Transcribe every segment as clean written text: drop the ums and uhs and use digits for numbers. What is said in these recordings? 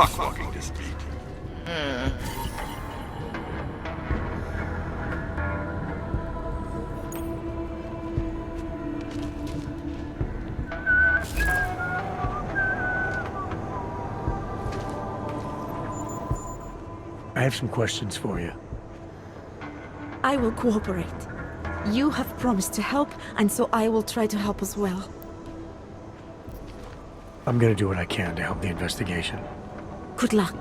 fuck-walking this beat. I have some questions for you. I will cooperate. You have promised to help, and so I will try to help as well. I'm gonna do what I can to help the investigation. Good luck.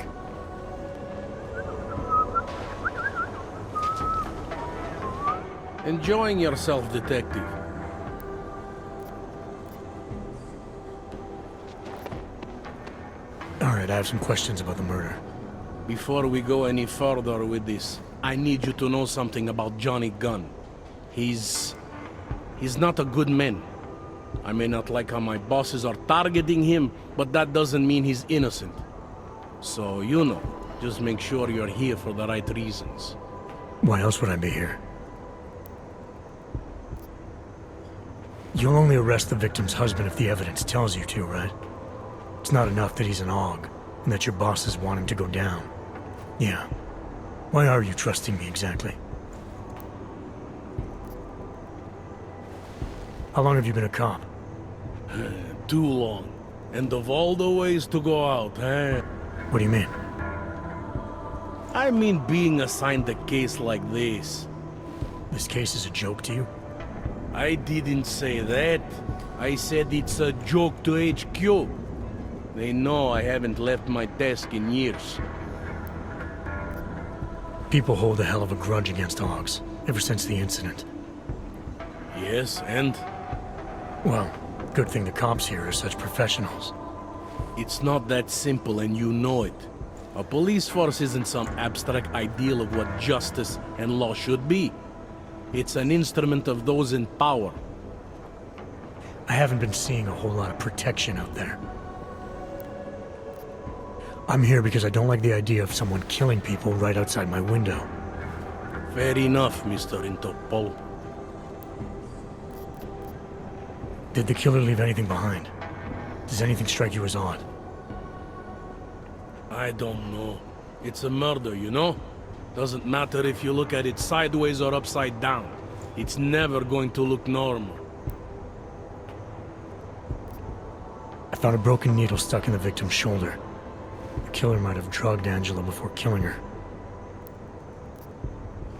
Enjoying yourself, detective. Alright, I have some questions about the murder. Before we go any further with this, I need you to know something about Johnny Gunn. He's not a good man. I may not like how my bosses are targeting him, but that doesn't mean he's innocent. So, you know, just make sure you're here for the right reasons. Why else would I be here? You'll only arrest the victim's husband if the evidence tells you to, right? It's not enough that he's an AUG, and that your bosses want him to go down. Yeah. Why are you trusting me exactly? How long have you been a cop? Too long. And of all the ways to go out, eh? What do you mean? I mean being assigned a case like this. This case is a joke to you? I didn't say that. I said it's a joke to HQ. They know I haven't left my desk in years. People hold a hell of a grudge against AUGs, ever since the incident. Yes, and? Well, good thing the cops here are such professionals. It's not that simple, and you know it. A police force isn't some abstract ideal of what justice and law should be. It's an instrument of those in power. I haven't been seeing a whole lot of protection out there. I'm here because I don't like the idea of someone killing people right outside my window. Fair enough, Mr. Interpol. Did the killer leave anything behind? Does anything strike you as odd? I don't know. It's a murder, you know? Doesn't matter if you look at it sideways or upside down. It's never going to look normal. I found a broken needle stuck in the victim's shoulder. The killer might have drugged Angela before killing her.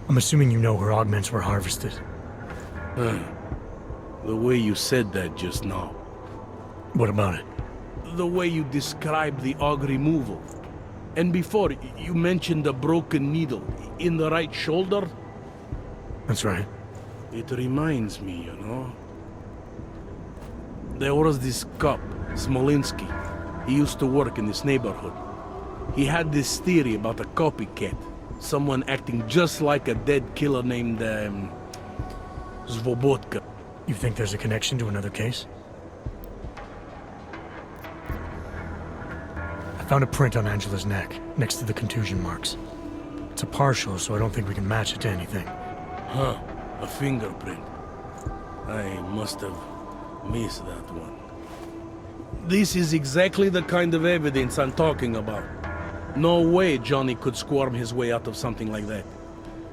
I'm assuming you know her augments were harvested. The way you said that just now. What about it? The way you described the aug removal. And before, you mentioned a broken needle in the right shoulder? That's right. It reminds me, you know. There was this cop, Smolinski. He used to work in this neighborhood. He had this theory about a copycat. Someone acting just like a dead killer named, Svobodka. You think there's a connection to another case? I found a print on Angela's neck, next to the contusion marks. It's a partial, so I don't think we can match it to anything. Huh, a fingerprint. I must have missed that one. This is exactly the kind of evidence I'm talking about. No way Johnny could squirm his way out of something like that.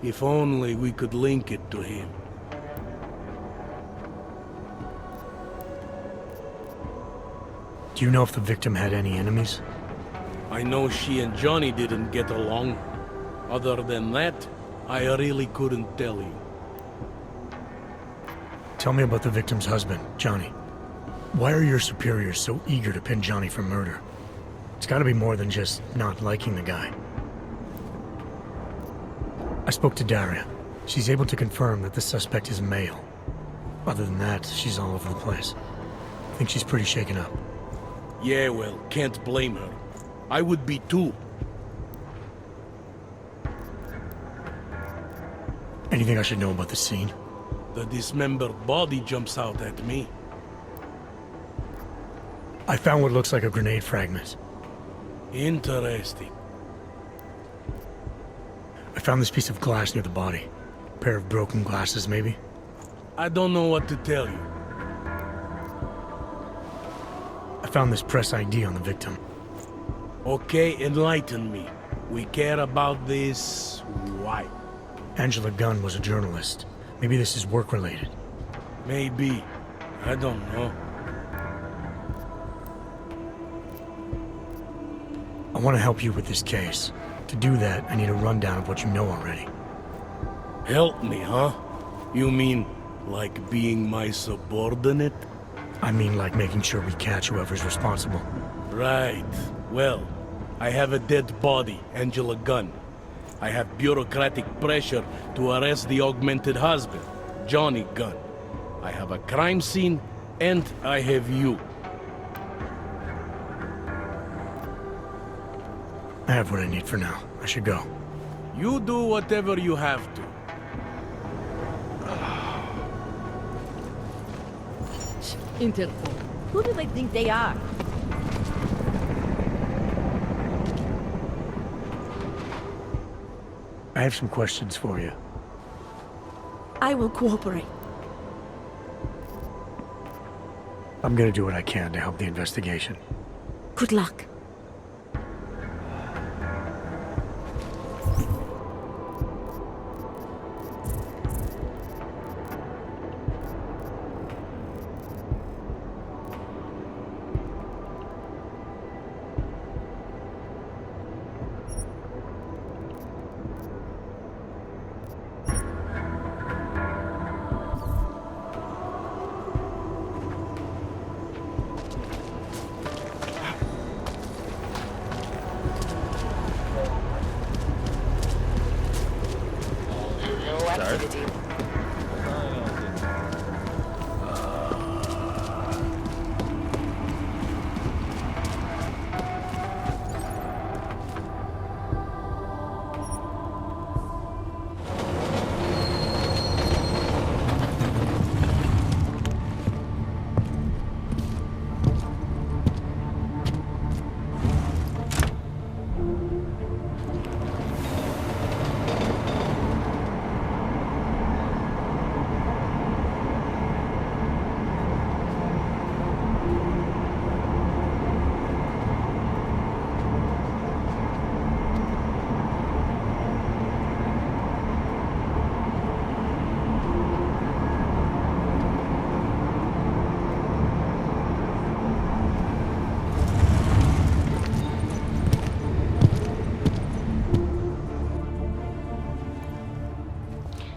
If only we could link it to him. Do you know if the victim had any enemies? I know she and Johnny didn't get along. Other than that, I really couldn't tell you. Tell me about the victim's husband, Johnny. Why are your superiors so eager to pin Johnny for murder? It's gotta be more than just not liking the guy. I spoke to Daria. She's able to confirm that the suspect is male. Other than that, she's all over the place. I think she's pretty shaken up. Yeah, well, can't blame her. I would be too. Anything I should know about the scene? The dismembered body jumps out at me. I found what looks like a grenade fragment. Interesting. I found this piece of glass near the body. A pair of broken glasses, maybe? I don't know what to tell you. I found this press ID on the victim. Okay, enlighten me. We care about this... why? Angela Gunn was a journalist. Maybe this is work-related. Maybe. I don't know. I want to help you with this case. To do that, I need a rundown of what you know already. Help me, huh? You mean, like being my subordinate? I mean, like making sure we catch whoever's responsible. Right. Well, I have a dead body, Angela Gunn. I have bureaucratic pressure to arrest the augmented husband, Johnny Gunn. I have a crime scene, and I have you. I have what I need for now. I should go. You do whatever you have to. Interpol. Who do they think they are? I have some questions for you. I will cooperate. I'm gonna do what I can to help the investigation. Good luck. No activity.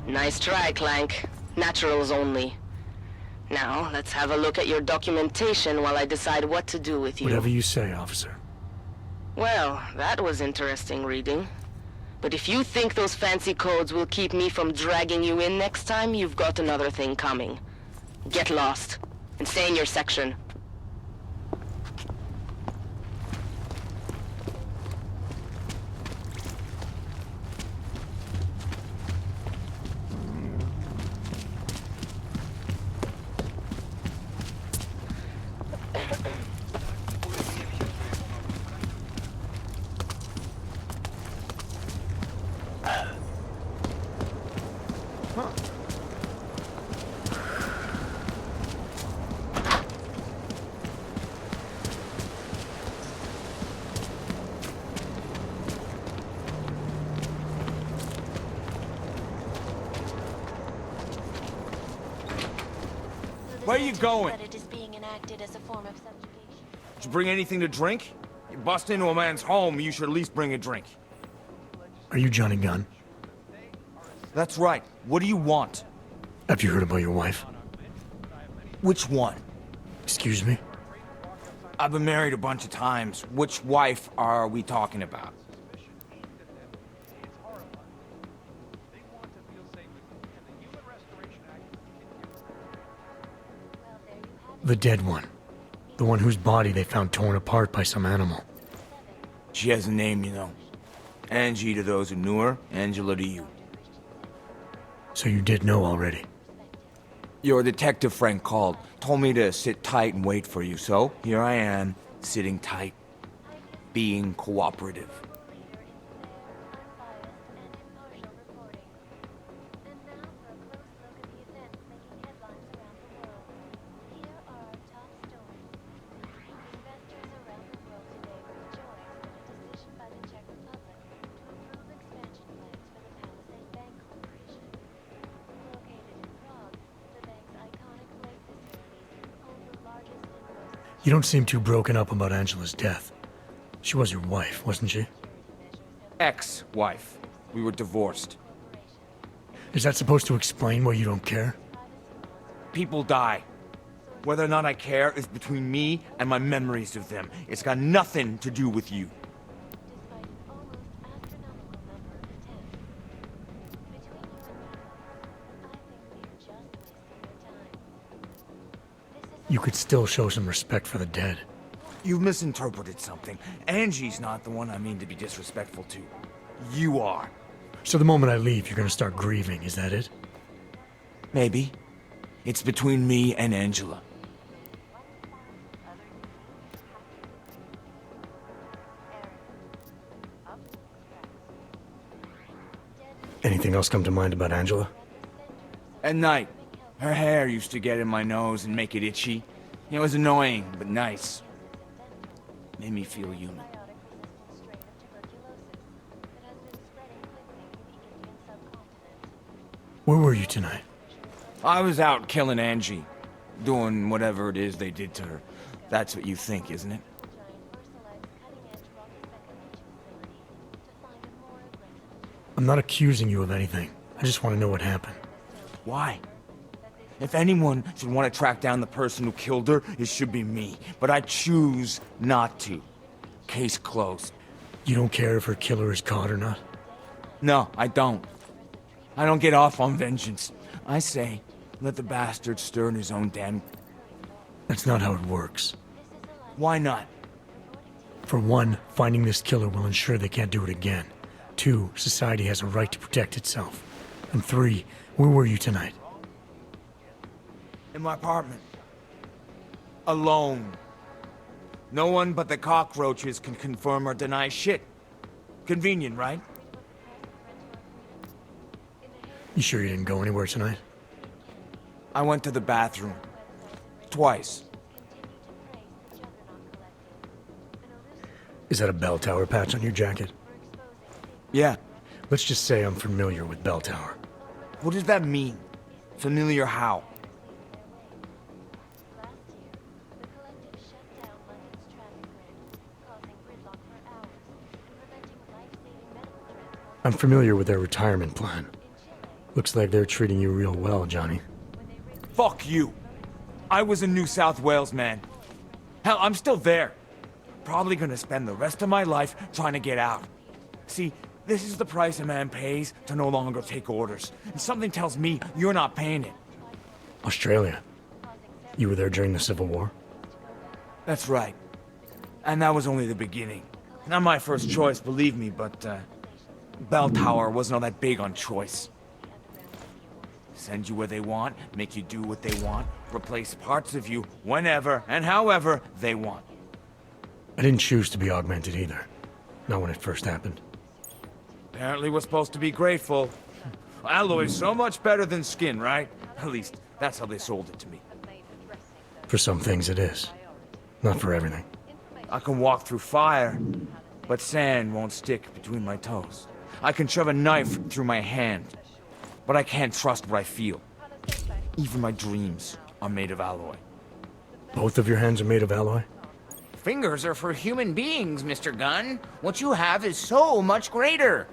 Nice try, Clank. Naturals only. Now, let's have a look at your documentation while I decide what to do with you. Whatever you say, officer. Well, that was interesting reading. But if you think those fancy codes will keep me from dragging you in next time, you've got another thing coming. Get lost, and stay in your section. Where are you going? That it is being enacted as a form of subjugation. Did you bring anything to drink? You bust into a man's home, you should at least bring a drink. Are you Johnny Gunn? That's right. What do you want? Have you heard about your wife? Which one? Excuse me? I've been married a bunch of times. Which wife are we talking about? The dead one. The one whose body they found torn apart by some animal. She has a name, you know. Angie to those who knew her, Angela to you. So you did know already. Your detective friend called, told me to sit tight and wait for you, so here I am, sitting tight, being cooperative. You don't seem too broken up about Angela's death. She was your wife, wasn't she? Ex-wife. We were divorced. Is that supposed to explain why you don't care? People die. Whether or not I care is between me and my memories of them. It's got nothing to do with you. You could still show some respect for the dead. You've misinterpreted something. Angie's not the one I mean to be disrespectful to. You are. So the moment I leave, you're gonna start grieving, is that it? Maybe. It's between me and Angela. Anything else come to mind about Angela? At night, her hair used to get in my nose and make it itchy. It was annoying, but nice. Made me feel human. Where were you tonight? I was out killing Angie. Doing whatever it is they did to her. That's what you think, isn't it? I'm not accusing you of anything. I just want to know what happened. Why? If anyone should want to track down the person who killed her, it should be me. But I choose not to. Case closed. You don't care if her killer is caught or not? No, I don't. I don't get off on vengeance. I say, let the bastard stir in his own damn... That's not how it works. Why not? For one, finding this killer will ensure they can't do it again. Two, society has a right to protect itself. And three, where were you tonight? In my apartment. Alone. No one but the cockroaches can confirm or deny shit. Convenient, right? You sure you didn't go anywhere tonight? I went to the bathroom. Twice. Is that a bell tower patch on your jacket? Yeah. Let's just say I'm familiar with bell tower. What does that mean? Familiar how? I'm familiar with their retirement plan. Looks like they're treating you real well, Johnny. Fuck you! I was in New South Wales, man. Hell, I'm still there. Probably gonna spend the rest of my life trying to get out. See, this is the price a man pays to no longer take orders. And something tells me you're not paying it. Australia. You were there during the Civil War? That's right. And that was only the beginning. Not my first choice, believe me, but, Bell Tower wasn't all that big on choice. Send you where they want, make you do what they want, replace parts of you whenever and however they want. I didn't choose to be augmented either. Not when it first happened. Apparently we're supposed to be grateful. Alloy's so much better than skin, right? At least, that's how they sold it to me. For some things it is. Not for everything. I can walk through fire, but sand won't stick between my toes. I can shove a knife through my hand, but I can't trust what I feel. Even my dreams are made of alloy. Both of your hands are made of alloy? Fingers are for human beings, Mr. Gunn. What you have is so much greater.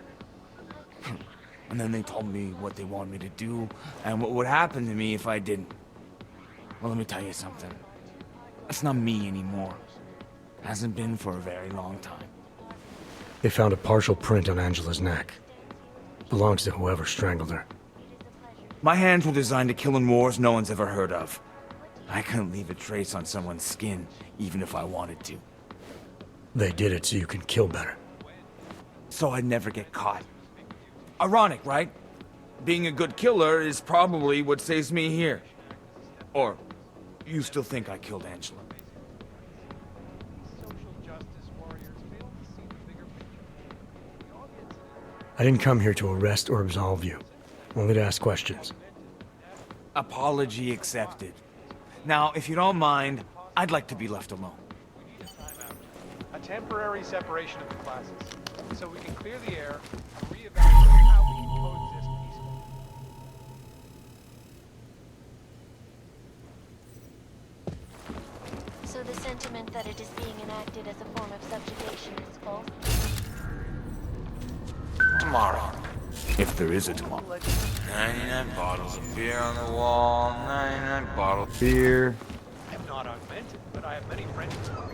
And then they told me what they wanted me to do, and what would happen to me if I didn't. Well, let me tell you something. That's not me anymore. Hasn't been for a very long time. They found a partial print on Angela's neck. Belongs to whoever strangled her. My hands were designed to kill in wars no one's ever heard of. I couldn't leave a trace on someone's skin, even if I wanted to. They did it so you can kill better. So I'd never get caught. Ironic, right? Being a good killer is probably what saves me here. Or, you still think I killed Angela? I didn't come here to arrest or absolve you. Only to ask questions. Apology accepted. Now, if you don't mind, I'd like to be left alone. A temporary separation of the classes, so we can clear the air and reevaluate how we can coexist peacefully. So the sentiment that it is being enacted as a form of subjugation is false? Tomorrow. If there is a tomorrow. 99 bottles of beer on the wall, 99 bottles of beer. I am not augmented, but I have many friends who are.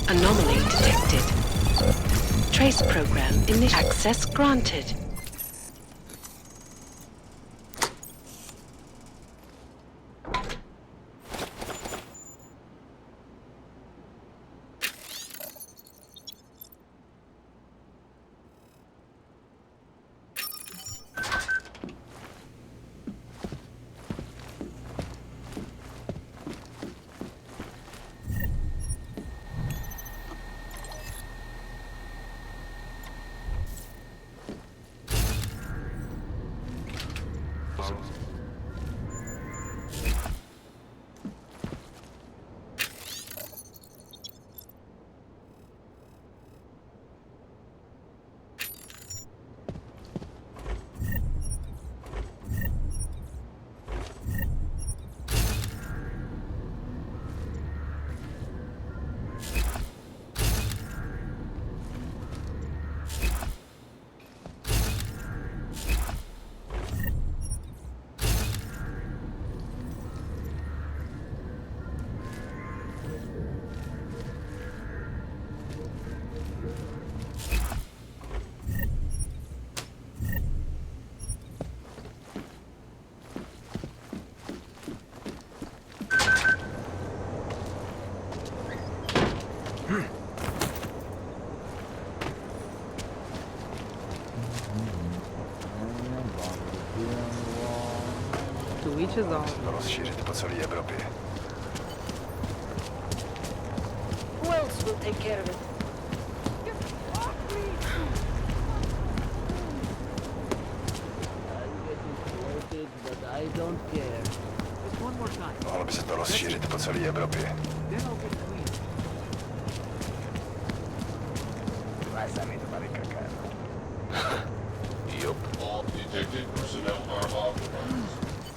Anomaly detected. Trace program initial. Access granted. To each his own. Rozšířit po celé Evropě. Who else will take care of it? I'm getting bloated, but I don't care. Just one more time. Mohlo by se to rozšířit po celé Evropě. Then I'll get clean. Sami to tady kaká.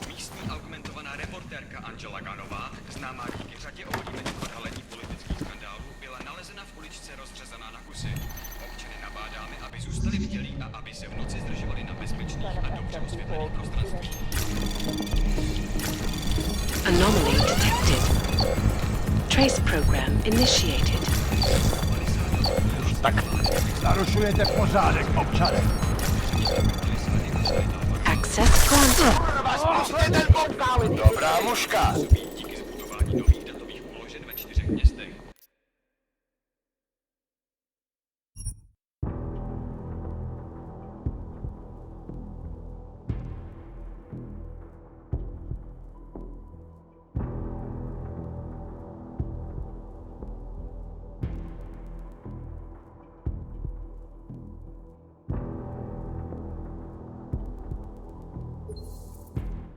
Místní augmentovaná reportérka Angela Gunnová, známá díky řadě ohodímených odhalení politických skandálů, byla nalezena v uličce rozřezaná na kusy. Občany nabádáme, aby zůstali bdělí a aby se v noci zdržovali na bezpečných a dobře osvětlených prostranství. Anomaly detected. Trace program initiated. Tak, narušujete pořádek, občané. Access granted. Dobrá mužka. Díky zbudování nových datových úložen ve 4 městech.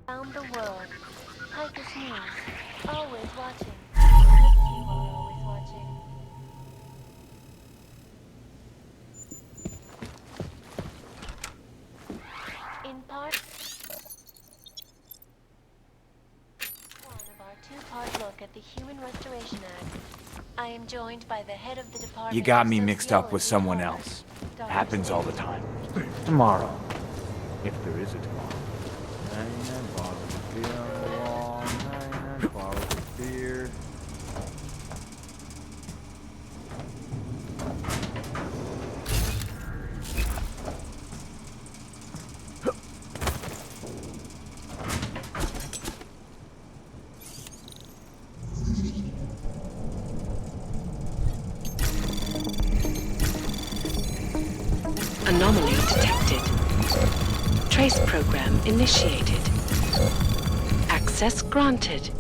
Around the world. Hiker's News. Always watching. Hope you are always watching. In part one of our two-part look at the Human Restoration Act, I am joined by the head of the department. You got of me mixed up with Sociology someone at else. Harvard, Dr. Happens all the time. Tomorrow. If there is a tomorrow. 99 bottles of beer on the wall, 99 bottles of beer. Anomaly detected. Trace program initiated. Access granted.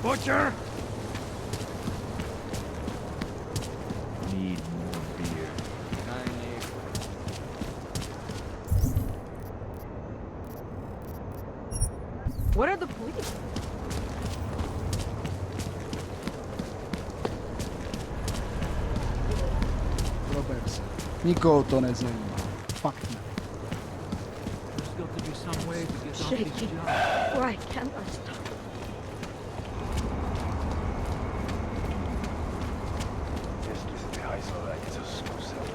Butcher! Need more beer. What are the police? Roberts, nikoho to nezajímá. Fakt ne. There's got to be some way to get off Shaky. this job. Why can't I stop? Jestli si ty hajzlové něco zkusili.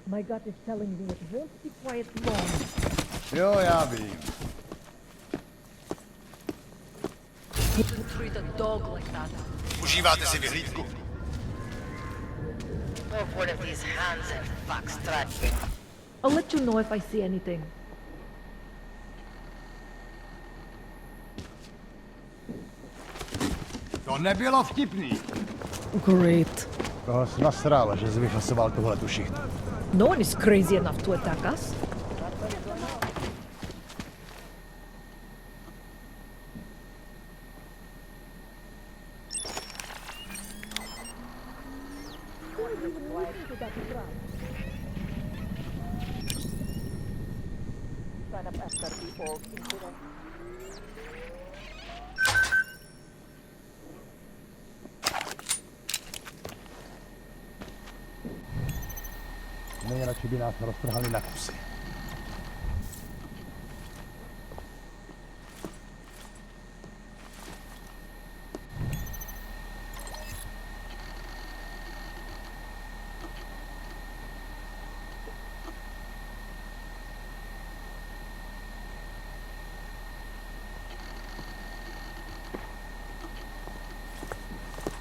My gut is telling me it won't be quiet long. Jo, já vím. Wouldn't treat a dog like that. Užíváte si vyhlídku? Hope one of these hands and fucks tracked me. I'll let you know if I see anything. To nebylo vtipný. Great. Koho jsi nasral, že jsi vyfasoval tuhle tu šichtu? No one is crazy enough to attack us. Nejradši by nás roztrhali na kusy.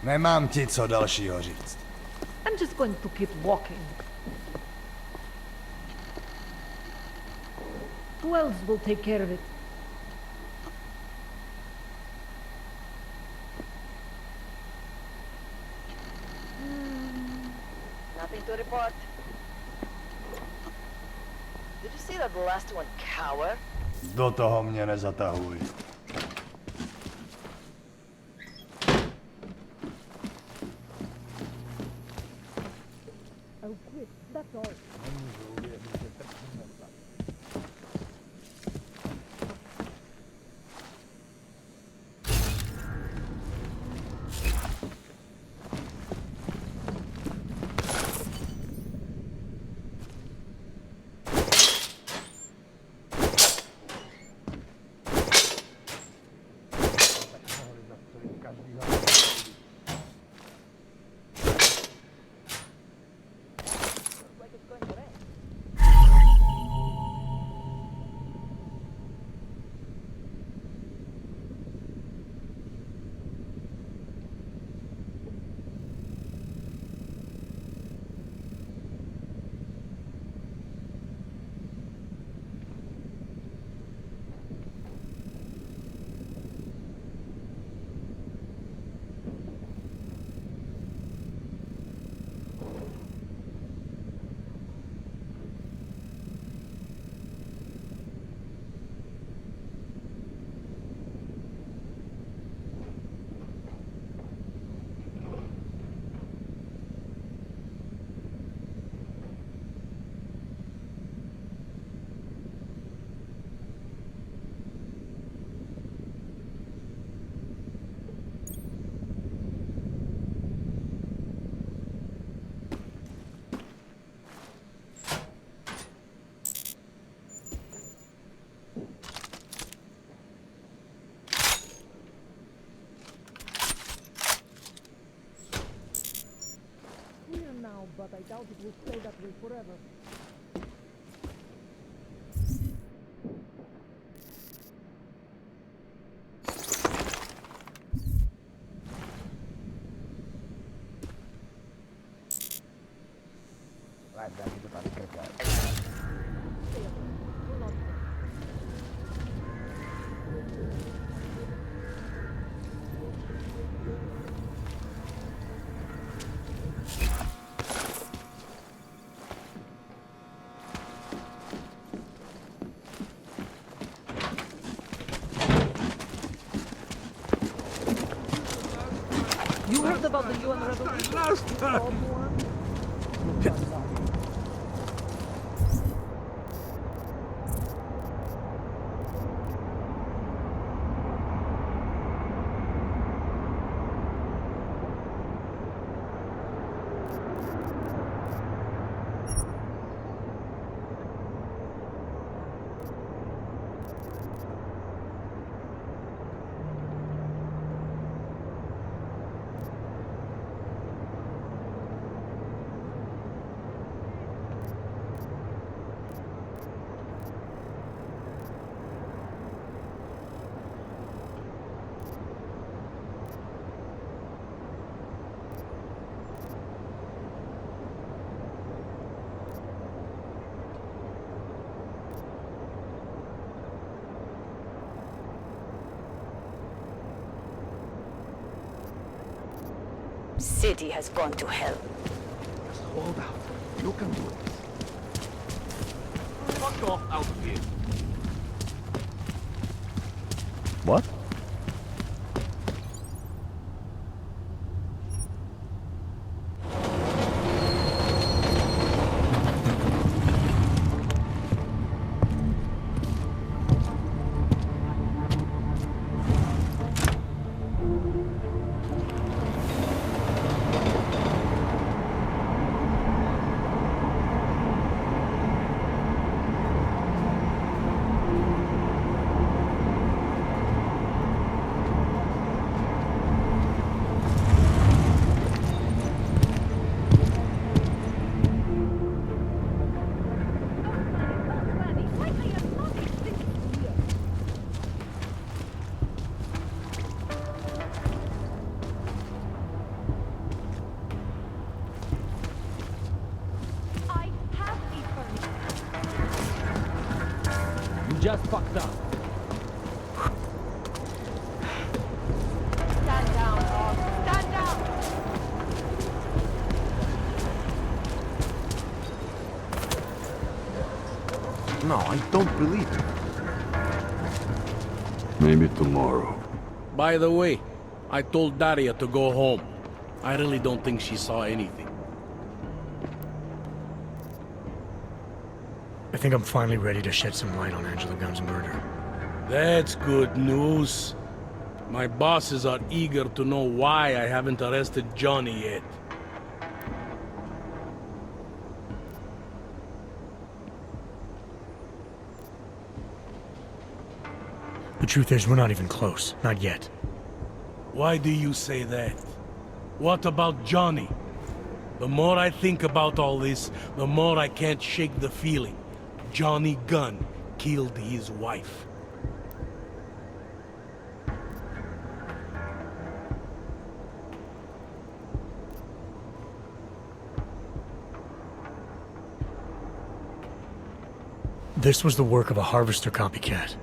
Nemám ti co dalšího říct. I'm just going to keep walking. Who else will take care of it? Nothing to report. Did you see that last one cower? Do toho mě nezatahuj. I'll quit, that's all. but I doubt it will stay that way forever. You heard about the UN revolution? City has gone to hell. Just hold out. You can do it. Fuck off out of here. What? Just fucked up. Stand down, dog. Stand down! No, I don't believe it. Maybe tomorrow. By the way, I told Daria to go home. I really don't think she saw anything. I think I'm finally ready to shed some light on Angela Gunn's murder. That's good news. My bosses are eager to know why I haven't arrested Johnny yet. The truth is, we're not even close. Not yet. Why do you say that? What about Johnny? The more I think about all this, the more I can't shake the feeling. Johnny Gunn killed his wife. This was the work of a harvester copycat.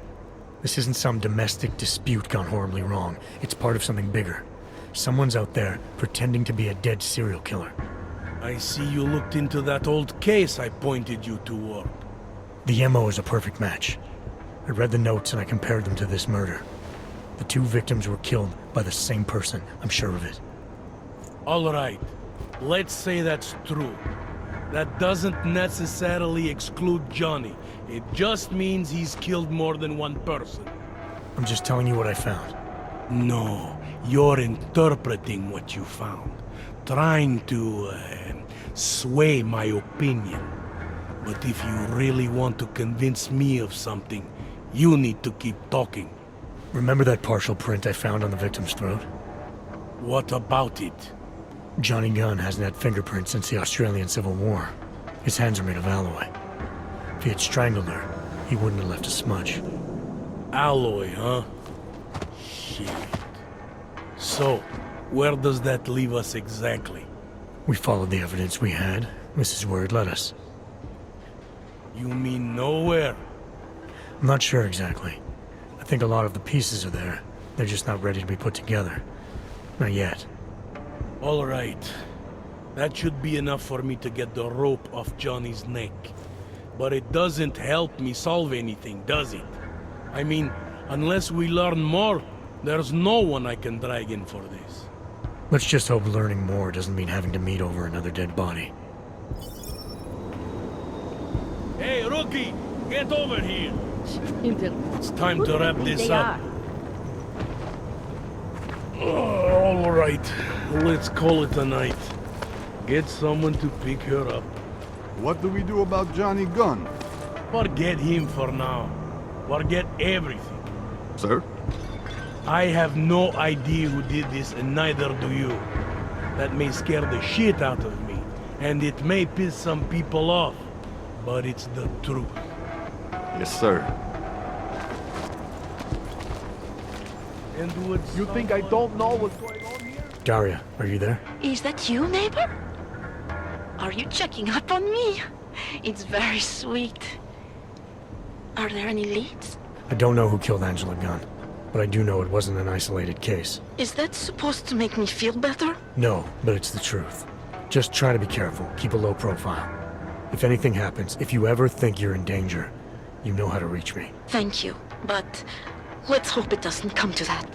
This isn't some domestic dispute gone horribly wrong. It's part of something bigger. Someone's out there pretending to be a dead serial killer. I see you looked into that old case I pointed you toward. The MO is a perfect match. I read the notes and I compared them to this murder. The two victims were killed by the same person, I'm sure of it. All right, let's say that's true. That doesn't necessarily exclude Johnny. It just means he's killed more than one person. I'm just telling you what I found. No, you're interpreting what you found. Trying to, sway my opinion. But if you really want to convince me of something, you need to keep talking. Remember that partial print I found on the victim's throat? What about it? Johnny Gunn hasn't had fingerprints since the Australian Civil War. His hands are made of alloy. If he had strangled her, he wouldn't have left a smudge. Alloy, huh? Shit. So, where does that leave us exactly? We followed the evidence we had. This is where it led us. You mean nowhere? I'm not sure exactly. I think a lot of the pieces are there. They're just not ready to be put together. Not yet. All right. That should be enough for me to get the rope off Johnny's neck. But it doesn't help me solve anything, does it? I mean, unless we learn more, there's no one I can drag in for this. Let's just hope learning more doesn't mean having to meet over another dead body. Hey, rookie! Get over here! It's time to wrap this up. All right, let's call it a night. Get someone to pick her up. What do we do about Johnny Gunn? Forget him for now. Forget everything. Sir? I have no idea who did this, and neither do you. That may scare the shit out of me, and it may piss some people off, but it's the truth. Yes, sir. And what's You think I don't know what's going on here? Daria, are you there? Is that you, neighbor? Are you checking up on me? It's very sweet. Are there any leads? I don't know who killed Angela Gunn, but I do know it wasn't an isolated case. Is that supposed to make me feel better? No, but it's the truth. Just try to be careful. Keep a low profile. If anything happens, if you ever think you're in danger, you know how to reach me. Thank you, but let's hope it doesn't come to that.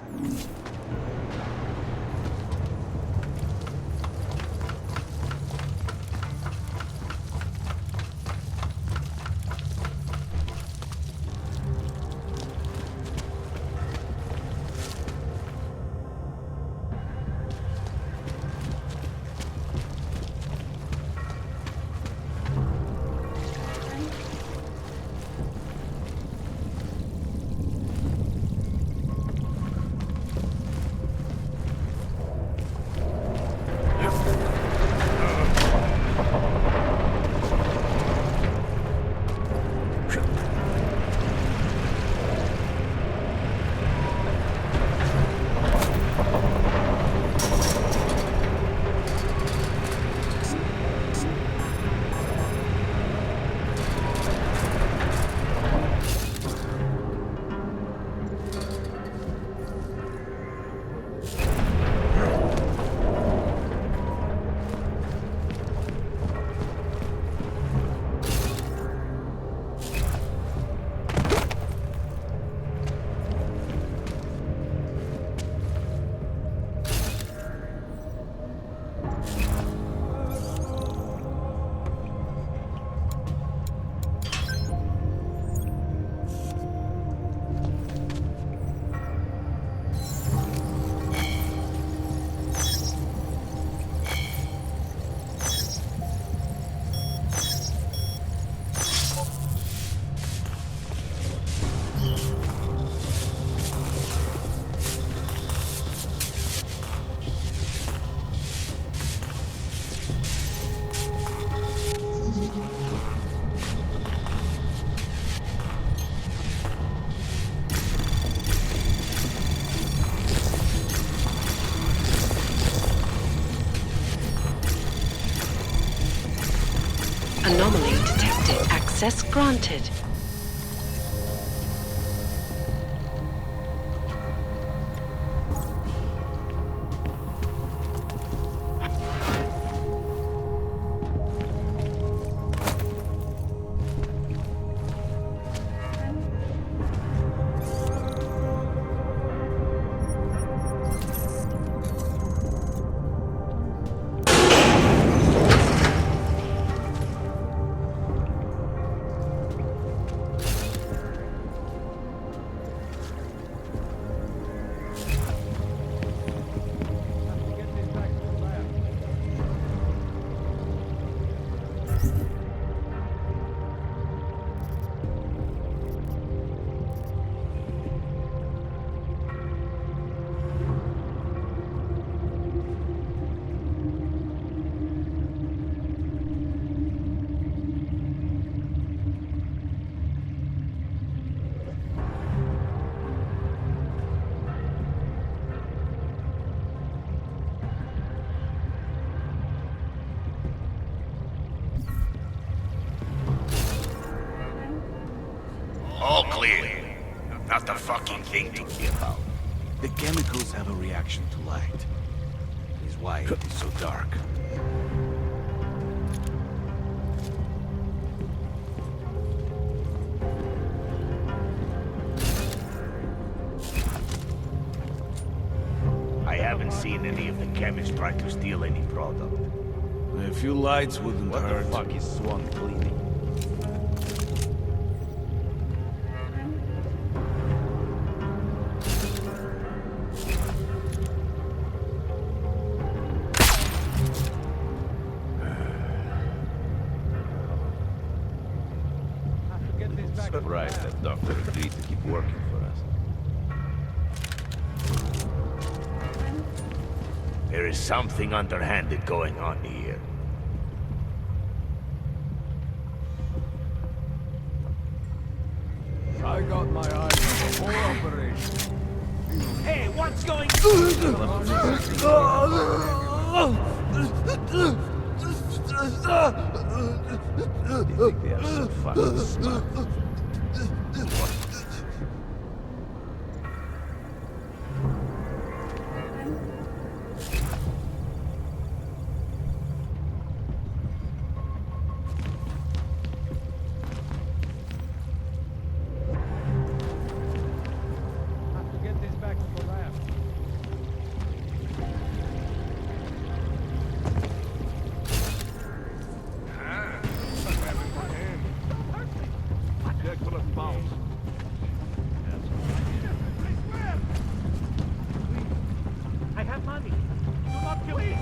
Anomaly detected. Access granted. clear. Not the fucking thing to be about. The chemicals have a reaction to light. Is why it is so dark. I haven't seen any of the chemists try to steal any product. A few lights wouldn't hurt. What the fuck is Swan cleaning? Surprised that doctor agreed to keep working for us. There is something underhanded going on here. I got my eyes on the whole operation. Hey, what's going They think they are so fucking smart. Get this back to the lab. I have money. Do not kill me. I'm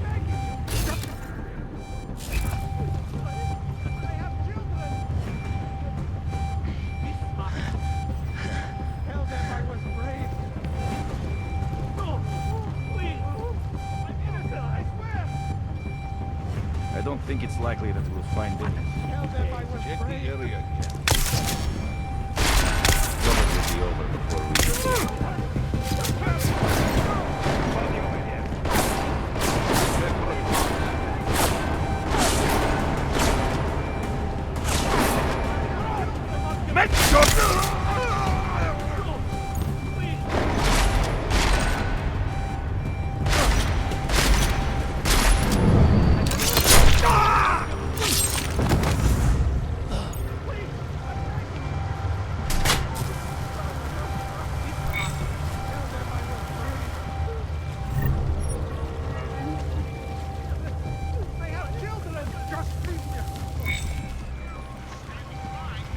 begging you. I have children. Be smart. Tell them I was brave. No, please. I'm innocent, I swear. I don't think it's likely that we'll find any. Tell them I was Check the brave. area again. Probably be over before we get there.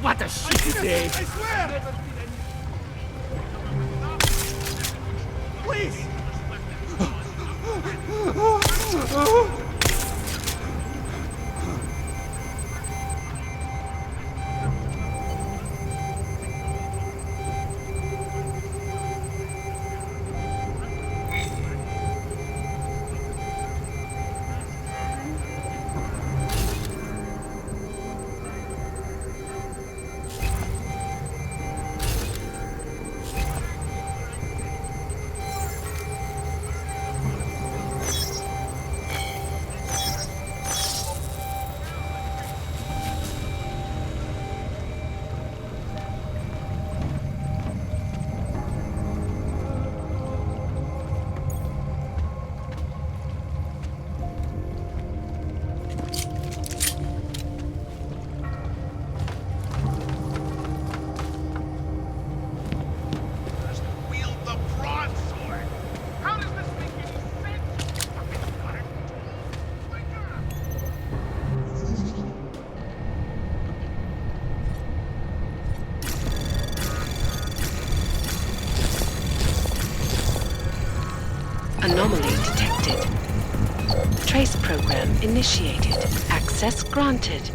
What a shitty day! I swear! Please! Anomaly detected. Trace program initiated. Access granted.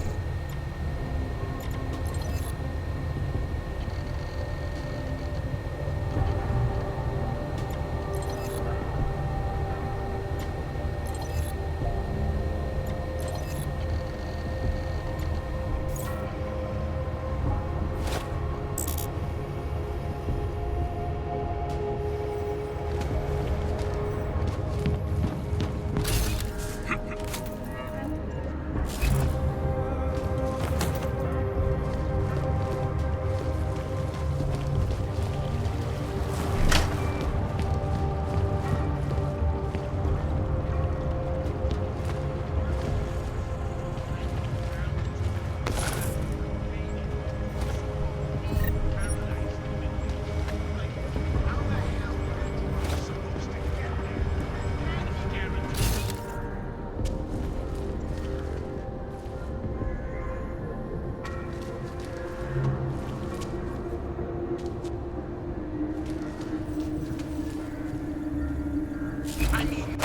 I mean...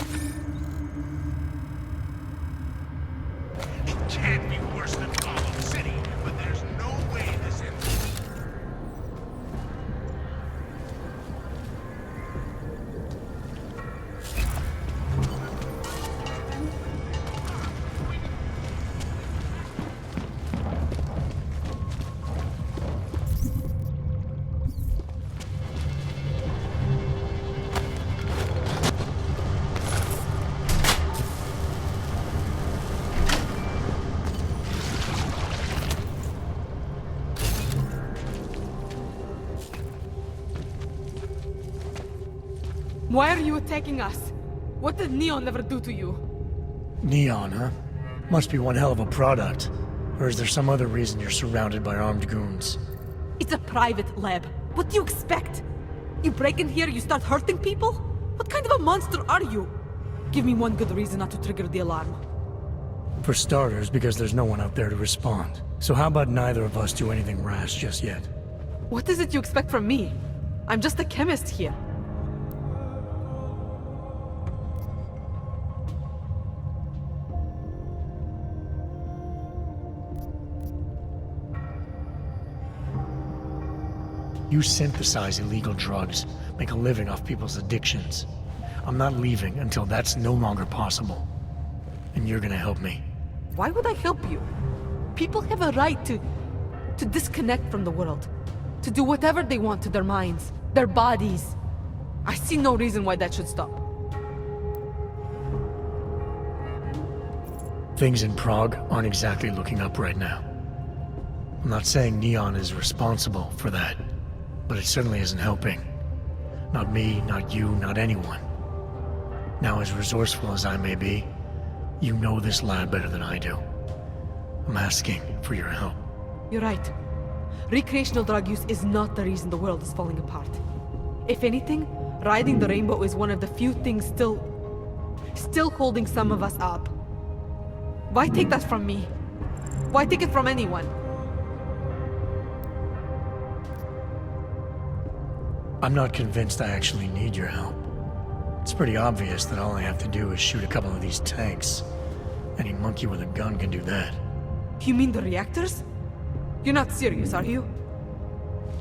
It can't be worse than Gotham City, but there's no way this ends. Why are you attacking us? What did Neon ever do to you? Neon, huh? Must be one hell of a product. Or is there some other reason you're surrounded by armed goons? It's a private lab. What do you expect? You break in here, you start hurting people? What kind of a monster are you? Give me one good reason not to trigger the alarm. For starters, because there's no one out there to respond. So how about neither of us do anything rash just yet? What is it you expect from me? I'm just a chemist here. You synthesize illegal drugs, make a living off people's addictions. I'm not leaving until that's no longer possible. And you're gonna help me. Why would I help you? People have a right to disconnect from the world. To do whatever they want to their minds, their bodies. I see no reason why that should stop. Things in Prague aren't exactly looking up right now. I'm not saying Neon is responsible for that, but it certainly isn't helping. Not me, not you, not anyone. Now, as resourceful as I may be, you know this lab better than I do. I'm asking for your help. You're right. Recreational drug use is not the reason the world is falling apart. If anything, riding the rainbow is one of the few things still holding some of us up. Why take that from me? Why take it from anyone? I'm not convinced I actually need your help. It's pretty obvious that all I have to do is shoot a couple of these tanks. Any monkey with a gun can do that. You mean the reactors? You're not serious, are you?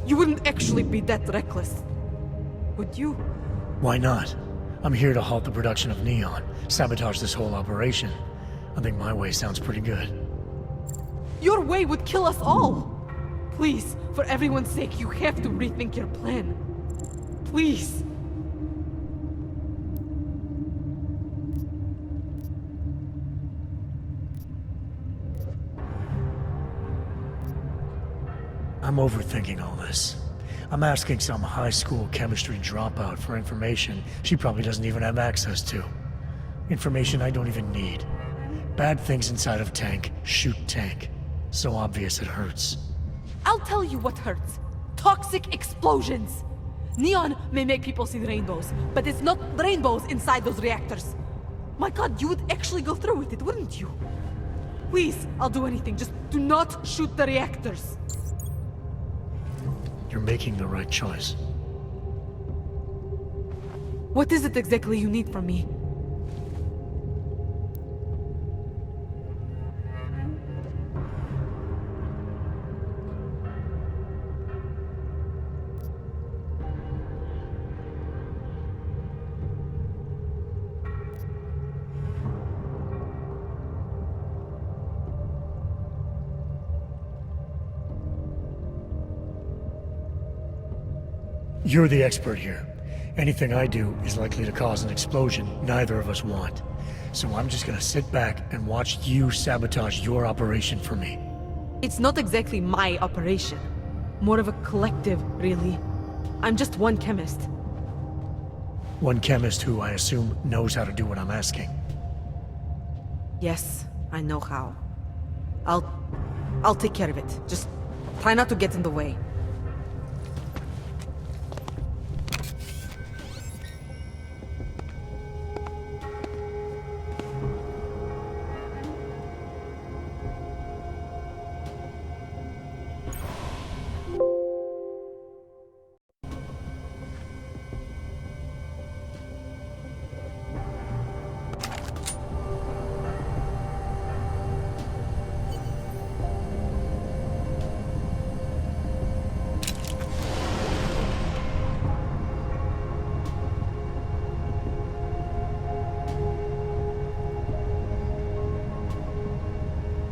You wouldn't actually be that reckless, would you? Why not? I'm here to halt the production of Neon, sabotage this whole operation. I think my way sounds pretty good. Your way would kill us all! Please, for everyone's sake, you have to rethink your plan. Please. I'm overthinking all this. I'm asking some high school chemistry dropout for information she probably doesn't even have access to. Information I don't even need. Bad things inside of tank, shoot tank. So obvious it hurts. I'll tell you what hurts. Toxic explosions. Neon may make people see rainbows, but it's not rainbows inside those reactors. My God, you would actually go through with it, wouldn't you? Please, I'll do anything. Just do not shoot the reactors. You're making the right choice. What is it exactly you need from me? You're the expert here. Anything I do is likely to cause an explosion neither of us want. So I'm just gonna sit back and watch you sabotage your operation for me. It's not exactly my operation. More of a collective, really. I'm just one chemist. One chemist who, I assume, knows how to do what I'm asking. Yes, I know how. I'll take care of it. Just try not to get in the way.